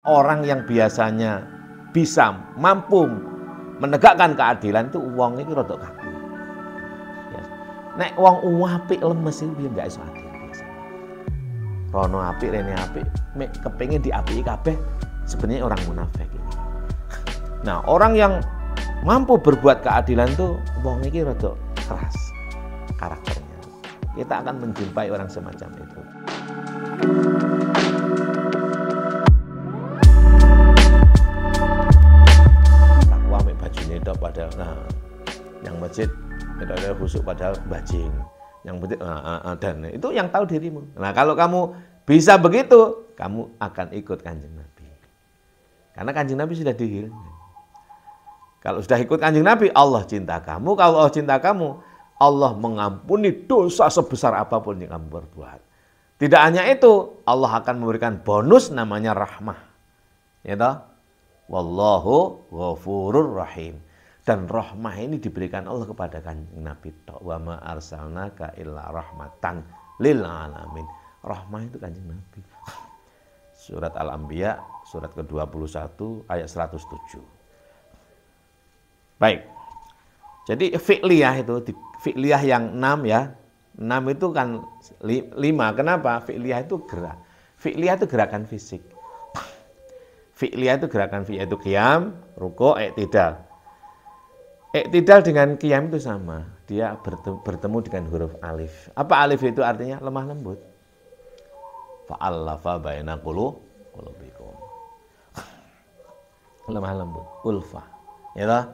Orang yang biasanya bisa mampu menegakkan keadilan itu wong iki rada kaku. Ya. Nek wong apik lemes iki enggak iso adil biasa. Rono apik, rene apik, mek kepengin diapiki kabeh sebenarnya orang munafik ini. Nah, orang yang mampu berbuat keadilan tuh wong iki rada keras karakternya. Kita akan menjumpai orang semacam itu. Padahal yang masjid ada khusuk padahal bajing, yang masjid dan itu yang tahu dirimu. Nah, kalau kamu bisa begitu, kamu akan ikut Kanjeng Nabi. Karena Kanjeng Nabi sudah dihilangkan. Kalau sudah ikut Kanjeng Nabi, Allah cinta kamu. Kalau Allah cinta kamu, Allah mengampuni dosa sebesar apapun yang kamu berbuat. Tidak hanya itu, Allah akan memberikan bonus namanya rahmah. Ya toh? Wallahu ghafurur rahim. Dan rahmah ini diberikan Allah kepada Kanjeng Nabi. Wa ma arsalnaka illa rahmatan lil alamin. Rahmah itu Kanjeng Nabi. Surat Al-Anbiya, surat ke-21 ayat 107. Baik. Jadi fi'liyah itu, fi'liyah yang 6 ya. 6 itu kan 5. Kenapa? Fi'liyah itu gerak. Fi'liyah itu gerakan fisik. Fi'liyah itu gerakan fi'liyah itu qiyam, ruku', i'tidal. Iktidal dengan qiyam itu sama. Dia bertemu dengan huruf alif. Apa alif itu artinya? Lemah lembut. Fa'allafa baina qulubikum. Lemah lembut. Ulfa. Ya toh?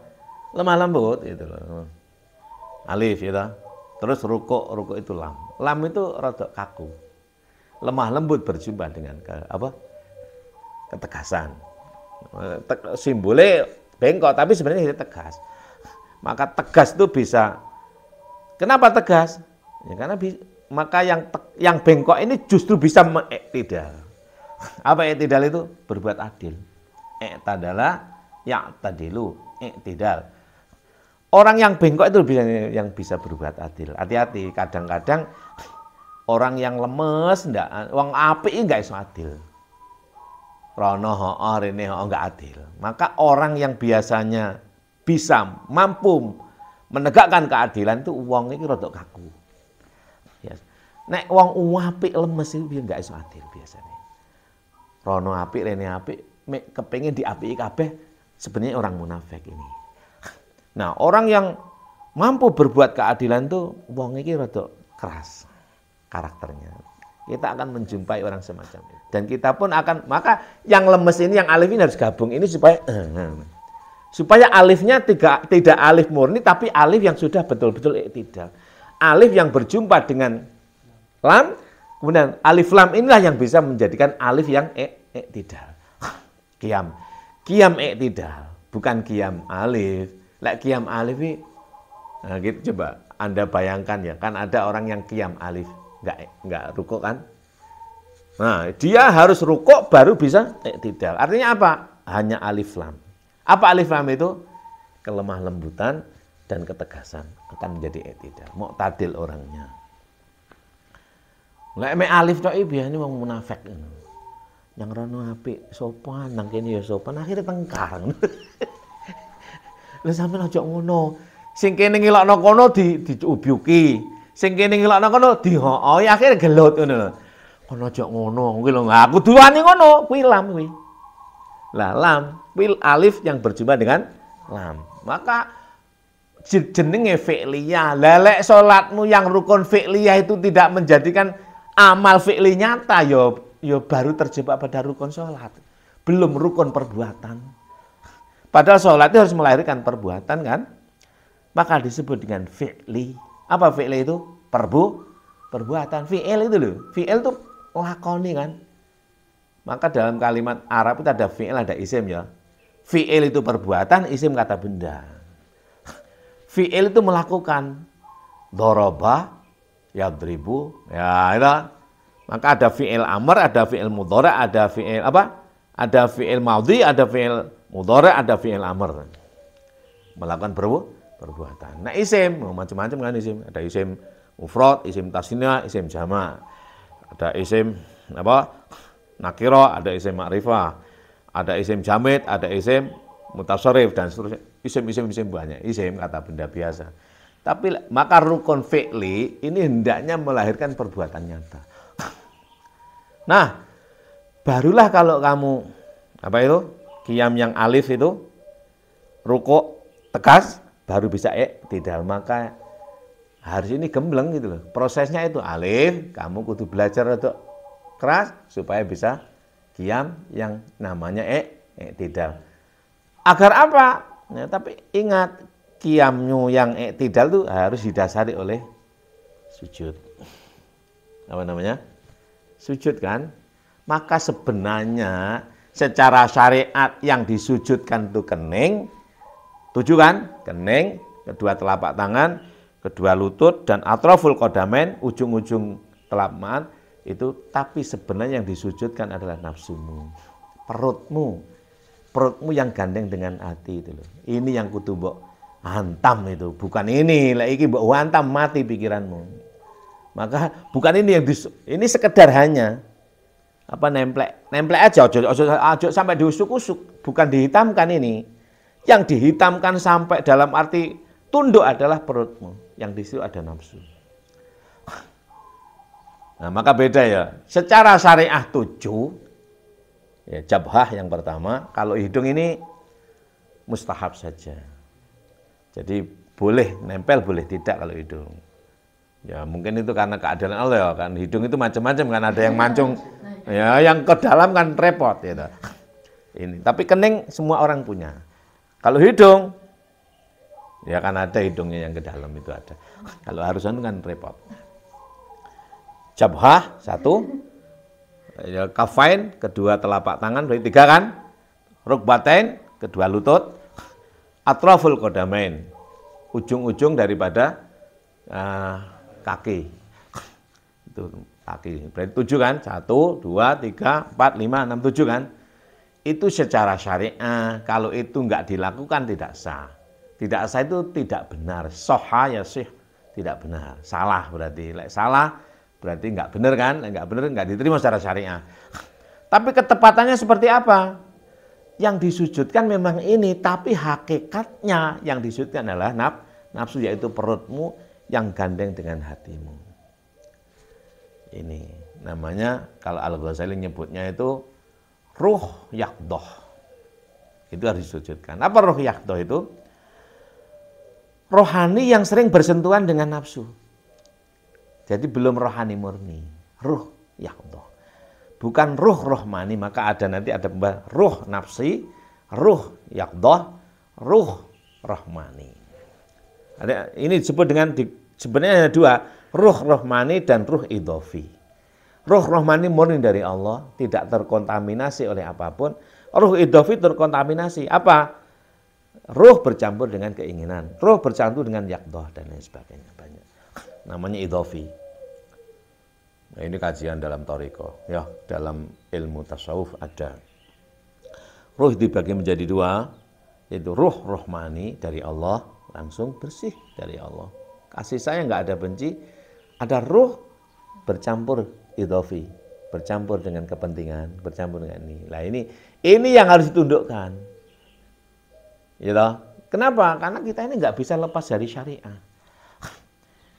Lemah lembut itu loh. Alif ya toh? Terus ruku' itu lam. Lam itu rada kaku. Lemah lembut berjumpa dengan ketegasan. Simbolnya bengkok tapi sebenarnya tidak tegas. Maka tegas itu bisa. Kenapa tegas? Ya karena maka yang bengkok ini justru bisa mengiktidal. Apa iktidal itu? Berbuat adil. Iktadala ya'tadilu, iktidal. Orang yang bengkok itu yang bisa berbuat adil. Hati-hati, kadang-kadang orang yang lemes ndak, wong apik enggak iso adil. Rono rene enggak adil. Maka orang yang biasanya bisa mampu menegakkan keadilan itu wong iki rada kaku. Ya. Nek wong apik lemes iki enggak iso adil biasanya. Rono apik rene apik, mek kepengin diapiki kabeh sebenarnya orang munafik ini. Nah, orang yang mampu berbuat keadilan itu wong iki rada keras karakternya. Kita akan menjumpai orang semacam itu. Dan kita pun akan, maka yang lemes ini, yang alif ini harus gabung ini supaya alifnya tidak alif murni, tapi alif yang sudah betul-betul iktidal. Alif yang berjumpa dengan lam, kemudian alif lam inilah yang bisa menjadikan alif yang iktidal. Qiyam. Qiyam iktidal, bukan qiyam alif. Lek qiyam alif ini, nah gitu coba Anda bayangkan ya, kan ada orang yang qiyam alif, enggak rukuk kan? Nah, dia harus rukuk baru bisa iktidal. Artinya apa? Hanya alif lam. Apa alif lam itu? Kelemah lembutan dan ketegasan akan menjadi iktidal. Mu'tadil orangnya. Lek mek alif tok iki biasane wong munafik. Yang rono apik, sopan, nang kene ya sopan, akhirnya tengkar. Lha sampeyan aja ngono. Sing kene ngilokno kono diubyuki. Sing kene ngilokno kono dihoohi, akhirnya gelut ngono lho. Kono aja ngono, kuwi lho aku duwani ngono, kuwi lam kuwi. Lah lam, kuwi alif yang berjumpa dengan lam. Maka jenenge fi'liyah. Lah lek salatmu yang rukun fi'liyah itu tidak menjadikan amal fi'li nyata ya baru terjebak pada rukun salat. Belum rukun perbuatan. Padahal salat itu harus melahirkan perbuatan kan? Maka disebut dengan fi'li. Apa fi'li itu? Perbuatan. Fi'il itu loh. Fi'il itu lakoni kan? Maka dalam kalimat Arab itu ada fi'il, ada isim ya. Fi'il itu perbuatan, isim kata benda. Fi'il itu melakukan. Doroba, yadribu, ya itu. Maka ada fi'il amr, ada fi'il mudhari', ada fi'il apa? Ada fi'il madhi, ada fi'il mudhari', ada fi'il amr. Melakukan perbuatan. Nah isim, macam-macam kan isim. Ada isim mufrad, isim tasniah, isim jama'. Ada isim apa? Nakira, ada isim ma'rifah. Ada isim jamid, ada isim mutasharrif dan seterusnya. Isim banyak. Isim kata benda biasa. Tapi maka rukun fi'li ini hendaknya melahirkan perbuatan nyata. Nah, barulah kalau kamu apa itu? Qiyam yang alif itu rukuk tegas baru bisa i'tidal. Maka harus ini gembleng gitu loh. Prosesnya itu alif, kamu kudu belajar untuk keras supaya bisa qiyam yang namanya i'tidal. Agar apa? Ya, tapi ingat qiyammu yang i'tidal itu harus didasari oleh sujud. Apa namanya? Sujud kan? Maka sebenarnya secara syariat yang disujudkan itu kening, 7 kan? Kening, kedua telapak tangan, kedua lutut dan atraful qadamain, ujung-ujung telapak itu, tapi sebenarnya yang disujudkan adalah nafsumu, perutmu yang gandeng dengan hati itu loh. Ini yang kudu mbok hantam itu, bukan ini. Lah iki mbok hantam mati pikiranmu. Maka bukan ini yang ini sekedar hanya apa nemplek aja, ojo sampai diusuk-usuk, bukan dihitamkan ini. Yang dihitamkan sampai dalam arti tunduk adalah perutmu, yang di situ ada nafsu. Nah, maka beda ya. Secara syariah 7, ya jabhah yang pertama, kalau hidung ini mustahab saja. Jadi boleh nempel, boleh tidak kalau hidung. Ya mungkin itu karena keadilan Allah ya, kan hidung itu macam-macam kan, ada yang mancung, ya yang ke dalam kan repot gitu. Ini, tapi kening semua orang punya. Kalau hidung, ya kan ada hidungnya yang ke dalam itu ada. Kalau harusan kan repot. Jabhah 1, ya, kafain kedua telapak tangan, berarti 3 kan. Rukbatain kedua lutut, atraful qadamain ujung-ujung daripada kaki. Itu kaki. Berarti 7 kan? 1, 2, 3, 4, 5, 6, 7 kan? Itu secara syariah, kalau itu enggak dilakukan tidak sah. Tidak sah itu tidak benar. Soha ya sih, tidak benar. Salah berarti. Salah berarti enggak benar kan? Enggak benar, enggak diterima secara syariah. Tapi ketepatannya seperti apa? Yang disujudkan memang ini, tapi hakikatnya yang disujudkan adalah nafsu, yaitu perutmu yang gandeng dengan hatimu. Ini namanya kalau Al-Ghazali nyebutnya itu ruh yaqdoh. Itu harus disujudkan. Apa ruh yaqdoh itu? Rohani yang sering bersentuhan dengan nafsu. Jadi belum rohani murni, ruh yaqdoh. Bukan ruh rohmani, maka ada nanti ada ruh nafsi, ruh yaqdoh, ruh rohmani. Ada, ini disebut dengan sebenarnya ada 2, ruh rohmani dan ruh idhofi. Ruh rohmani murni dari Allah, tidak terkontaminasi oleh apapun. Ruh idhofi terkontaminasi. Apa? Ruh bercampur dengan keinginan, ruh bercampur dengan yaqdoh dan lain sebagainya, banyak. Namanya idhofi. Nah, ini kajian dalam thariqah, ya, dalam ilmu tasawuf ada. Ruh dibagi menjadi 2, yaitu ruh rohmani dari Allah, langsung bersih dari Allah. Kasih sayang, enggak ada benci. Ada ruh bercampur idhofi, bercampur dengan kepentingan, bercampur dengan ini. Nah, ini yang harus ditundukkan. Gitu. Kenapa? Karena kita ini enggak bisa lepas dari syariah.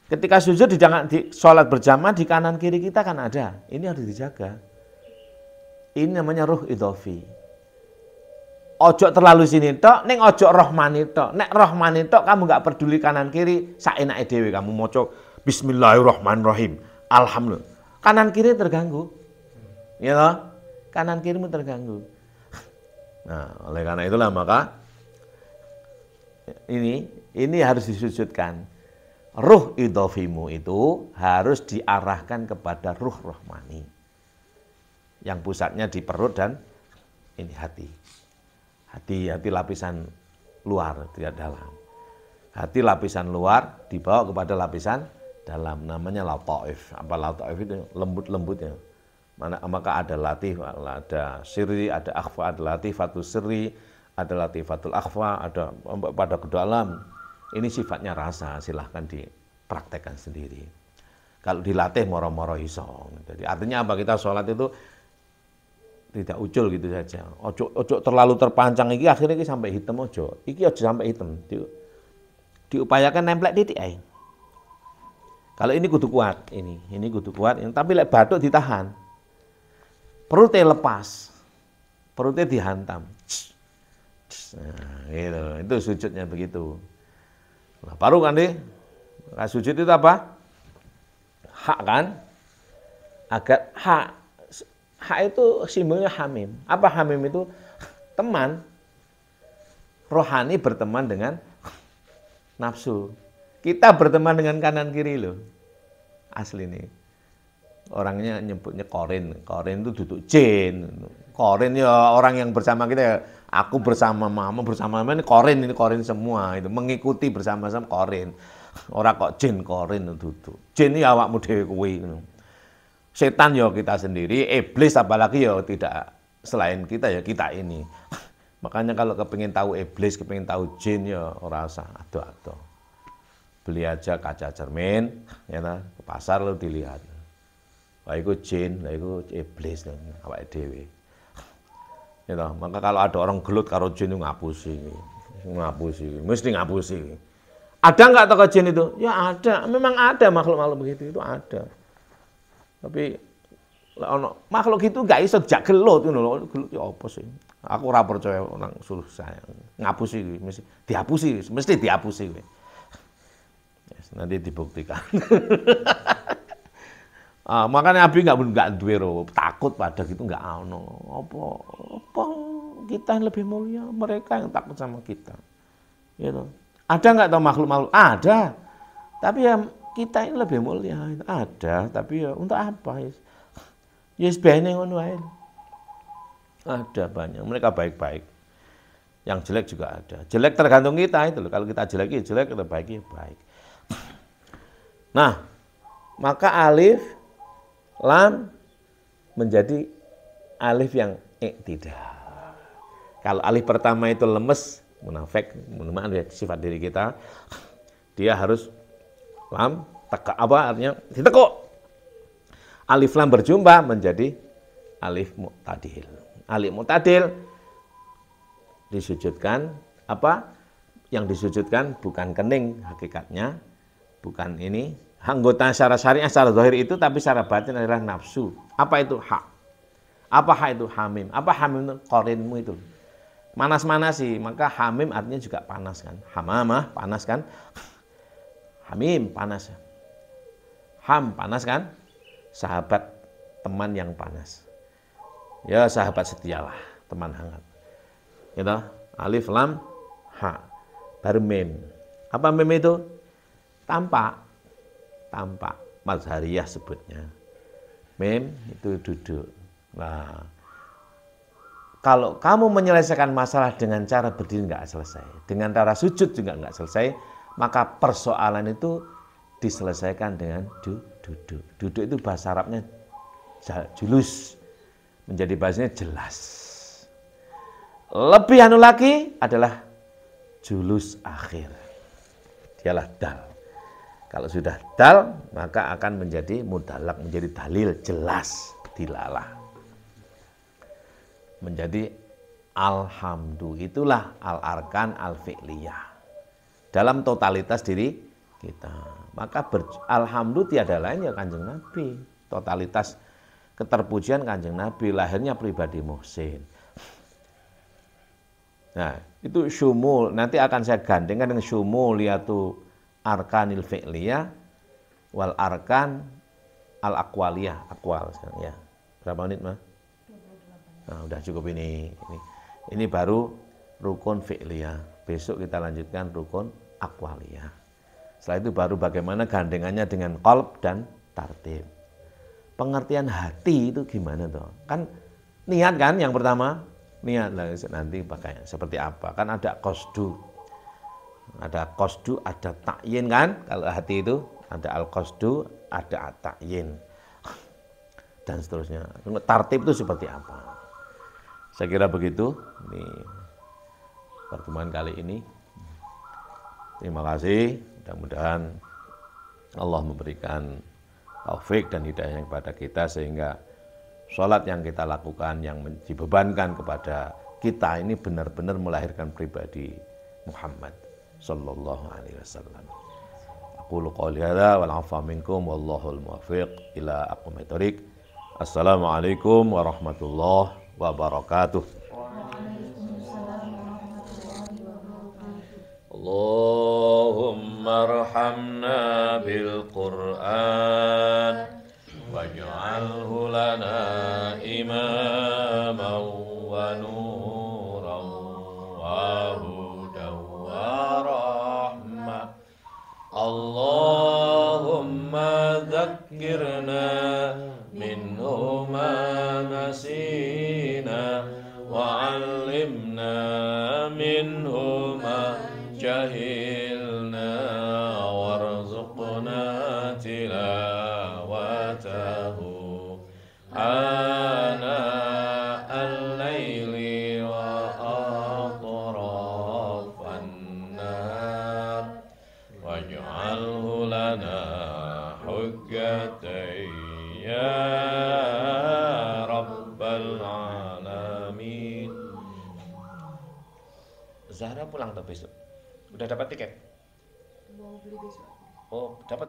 Ketika sujud di sholat berjamaah di kanan kiri kita kan ada. Ini harus dijaga. Ini namanya ruh idhofi. Ojo terlalu sini tok, neng ojo rohmani tok. Nek rohmani tok kamu enggak peduli kanan kiri, saenake dhewe kamu maca bismillahirrahmanirrahim. Alhamdulillah. Kanan kiri terganggu. Ya toh? Kanan kirimu terganggu. Nah, oleh karena itulah maka ini harus disujudkan. Ruh idhofimu itu harus diarahkan kepada ruh rohmani. Yang pusatnya di perut dan ini hati. Hati lapisan luar, tidak dalam. Hati lapisan luar dibawa kepada lapisan dalam, namanya lataif. Apa lataif itu? Lembut-lembutnya. Maka ada latif, ada sirri, ada akhfa, ada latifatul sirri, ada latifatul akhfa, ada pada ke dalam. Ini sifatnya rasa, silahkan dipraktekkan sendiri. Kalau dilatih moro-moro iso. Jadi artinya apa? Kita sholat itu tidak ucul gitu saja. Ojo terlalu terpancang iki akhirnya iki sampai hitam ojo. Iki ojo sampai hitam. Diupayakan nemplek titik ae. Kalau ini kudu kuat, ini kudu kuat, tapi lek batuk ditahan. Perutnya lepas. Perutnya dihantam. Nah, gitu. Itu sujudnya begitu. Nah, baru kan deh. Sujud itu apa? Hak kan? Agar hak itu simbolnya hamim. Apa hamim itu? Teman. Rohani berteman dengan nafsu. Kita berteman dengan kanan kiri loh. Asli nih. Orangnya nyebutnya korin. Korin itu duduk jin. Korin ya orang yang bersama kita ya. Aku bersama mama ini korin semua itu mengikuti bersama-sama korin. Orang kok jin korin duduk. Jin ini awakmu dhewe kuwi. Setan ya kita sendiri, iblis apalagi ya tidak selain kita ya kita ini. Makanya kalau kepingin tahu iblis, kepingin tahu jin ya ora usah ado-ado. Beli aja kaca cermin, ya ke pasar lalu dilihat. Wah itu jin, wah itu iblis, awake dhewe. Ya, maka kalau ada orang gelut karo jin itu ngapusi, mesti ngapusi. Ada nggak tokoh jin itu? Ya ada, memang ada makhluk-makhluk begitu itu ada. Tapi makhluk itu nggak iso jak gelut ngono lho, gelut ya apa sih? Aku ora percaya orang suruh saya ngapusi, mesti dihapusi. Yes, nanti dibuktikan. Makanya Nabi nggak duwe takut pada gitu nggak ono. Apa kita yang lebih mulia, mereka yang takut sama kita. Gitu. Ada nggak tahu makhluk-makhluk? Ada. Tapi ya kita ini lebih mulia. Ada, tapi ya untuk apa? Yes bene ngono ae. Ada banyak. Mereka baik-baik. Yang jelek juga ada. Jelek tergantung kita itu loh. Kalau kita jelek, kita baik, baik. Nah, maka alif lam menjadi alif yang iktidal. Kalau alif pertama itu lemes, munafik, sifat diri kita, dia harus lam tegak apa artinya ditekuk. Alif lam berjumpa menjadi alif mu'tadil. Alif mu'tadil disujudkan apa? Yang disujudkan bukan kening hakikatnya, bukan ini anggota secara syariah, secara zahir itu, tapi secara batin adalah nafsu. Apa itu hak? Apa hak itu hamim? Apa hamim itu korinmu itu? Manas-manasi, maka hamim artinya juga panas kan. Hamamah, panas kan. Hamim, panas. Ham, panas kan. Sahabat, teman yang panas. Ya sahabat setialah, teman hangat. Gitu, alif, lam, ha. Baru mim. Apa mim itu? Tampak. Mazhariyah sebutnya. Mim itu duduk. Nah, kalau kamu menyelesaikan masalah dengan cara berdiri nggak selesai, dengan cara sujud juga nggak selesai, maka persoalan itu diselesaikan dengan duduk. Duduk itu bahasa Arabnya julus, menjadi bahasanya jelas. Lebih anu lagi adalah julus akhir. Dialah dal. Kalau sudah dal, maka akan menjadi mudalak, menjadi dalil, jelas, dilalah. Menjadi alhamdu, itulah al-arkan al-fi'liyah. Dalam totalitas diri kita. Maka alhamdu tiada lain ya Kanjeng Nabi. Totalitas keterpujian Kanjeng Nabi, lahirnya pribadi muhsin. Nah, itu syumul, nanti akan saya gandengkan dengan syumul, yaitu arkanil fi'liyah wal arkan al aqwaliyah, aqwal ya. Berapa menit, Mas? Nah, udah cukup ini. Ini baru rukun fi'liyah. Besok kita lanjutkan rukun aqwaliyah. Setelah itu baru bagaimana gandengannya dengan qalb dan tartib. Pengertian hati itu gimana toh? Kan niat kan yang pertama, niat lah nanti pakai seperti apa? Kan ada qasdu. Ada qasdu, ada ta'yin kan? Kalau hati itu ada al-qasdu, ada at-ta'yin. Dan seterusnya. Tartib itu seperti apa? Saya kira begitu. Ini pertemuan kali ini. Terima kasih. Mudah-mudahan Allah memberikan taufik dan hidayah kepada kita sehingga sholat yang kita lakukan, yang dibebankan kepada kita ini benar-benar melahirkan pribadi Muhammad sallallahu alaihi wasallam. Aqulu qouli hadza wal 'afwa minkum wallahul muwaffiq ila aqwamit thoriq. Assalamualaikum warahmatullahi wabarakatuh. Allahumma arhamna bil Qur'an waj'alhu lana imaman wa nuran wa hudan wa rahmah. Allahumma dzakkirna minhu ma nasina wa 'allimna minhu ma jahilna warzuqna tilawatahu ana al-laili wa atrafan nar waj'alhu lana hujjatan ya rabbal alamin. Zahra pulang tuh besok. Udah dapat tiket? Mau beli besok. Oh, dapat.